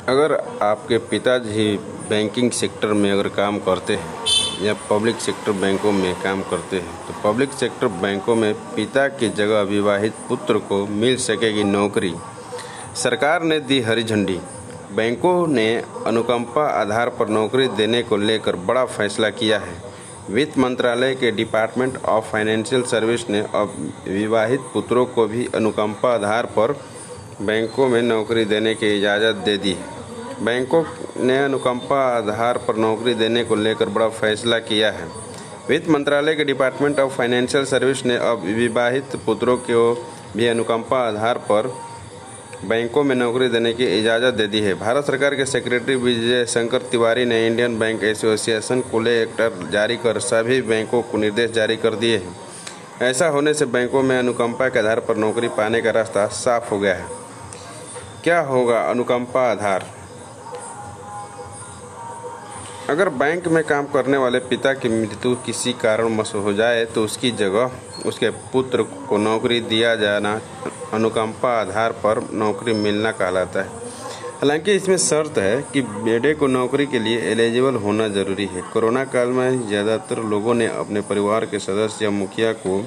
अगर आपके पिताजी बैंकिंग सेक्टर में अगर काम करते हैं या पब्लिक सेक्टर बैंकों में काम करते हैं तो पब्लिक सेक्टर बैंकों में पिता की जगह विवाहित पुत्र को मिल सकेगी नौकरी। सरकार ने दी हरी झंडी। बैंकों ने अनुकंपा आधार पर नौकरी देने को लेकर बड़ा फैसला किया है। वित्त मंत्रालय के डिपार्टमेंट ऑफ फाइनेंशियल सर्विस ने अब विवाहित पुत्रों को भी अनुकंपा आधार पर बैंकों में नौकरी देने की इजाज़त दे दी है। बैंकों ने अनुकंपा आधार पर नौकरी देने को लेकर बड़ा फैसला किया है। वित्त मंत्रालय के डिपार्टमेंट ऑफ फाइनेंशियल सर्विस ने अब विवाहित पुत्रों को भी अनुकंपा आधार पर बैंकों में नौकरी देने की इजाज़त दे दी है। भारत सरकार के सेक्रेटरी विजय शंकर तिवारी ने इंडियन बैंक एसोसिएशन को लेटर जारी कर सभी बैंकों को निर्देश जारी कर दिए हैं। ऐसा होने से बैंकों में अनुकंपा के आधार पर नौकरी पाने का रास्ता साफ हो गया है। क्या होगा अनुकंपा आधार? अगर बैंक में काम करने वाले पिता की मृत्यु किसी कारणवश हो जाए तो उसकी जगह उसके पुत्र को नौकरी दिया जाना अनुकंपा आधार पर नौकरी मिलना कहलाता है। हालांकि इसमें शर्त है कि बेटे को नौकरी के लिए एलिजिबल होना जरूरी है। कोरोना काल में ज़्यादातर लोगों ने अपने परिवार के सदस्य या मुखिया को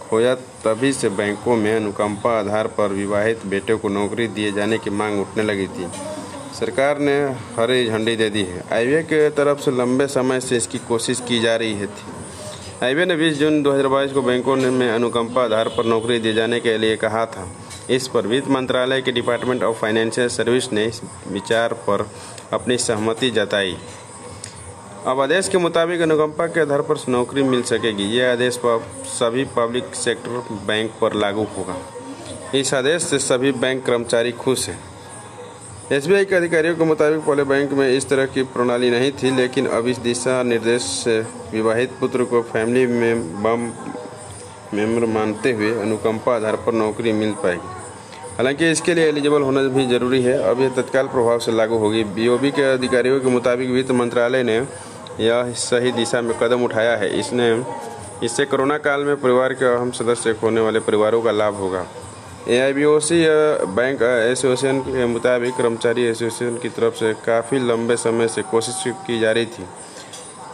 खोया, तभी से बैंकों में अनुकंपा आधार पर विवाहित बेटे को नौकरी दिए जाने की मांग उठने लगी थी। सरकार ने हरी झंडी दे दी है। आईबीए के तरफ से लंबे समय से इसकी कोशिश की जा रही थी। आईबीए ने 20 जून 2022 को बैंकों में अनुकंपा आधार पर नौकरी दिए जाने के लिए कहा था। इस पर वित्त मंत्रालय के डिपार्टमेंट ऑफ फाइनेंशियल सर्विस ने इस विचार पर अपनी सहमति जताई। अब आदेश के मुताबिक अनुकंपा के आधार पर नौकरी मिल सकेगी। यह आदेश सभी पब्लिक सेक्टर बैंक पर लागू होगा। इस आदेश से सभी बैंक कर्मचारी खुश हैं। एसबीआई के अधिकारियों के मुताबिक पहले बैंक में इस तरह की प्रणाली नहीं थी, लेकिन अब इस दिशा निर्देश से विवाहित पुत्र को फैमिली में मेंबर मानते हुए अनुकंपा आधार पर नौकरी मिल पाएगी। हालांकि इसके लिए एलिजिबल होना भी जरूरी है। अब यह तत्काल प्रभाव से लागू होगी। बीओबी के अधिकारियों के मुताबिक वित्त मंत्रालय ने यह सही दिशा में कदम उठाया है। इससे कोरोना काल में परिवार के अहम सदस्य खोने वाले परिवारों का लाभ होगा। एआईबीओसी बैंक एसोसिएशन के मुताबिक कर्मचारी एसोसिएशन की तरफ से काफ़ी लंबे समय से कोशिश की जा रही थी।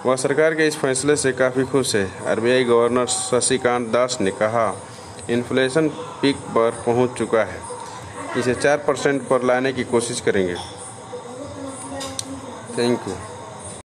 वह सरकार के इस फैसले से काफ़ी खुश है। आरबीआई गवर्नर शक्तिकांत दास ने कहा, इन्फ्लेशन पीक पर पहुंच चुका है, इसे 4% पर लाने की कोशिश करेंगे। Thank you.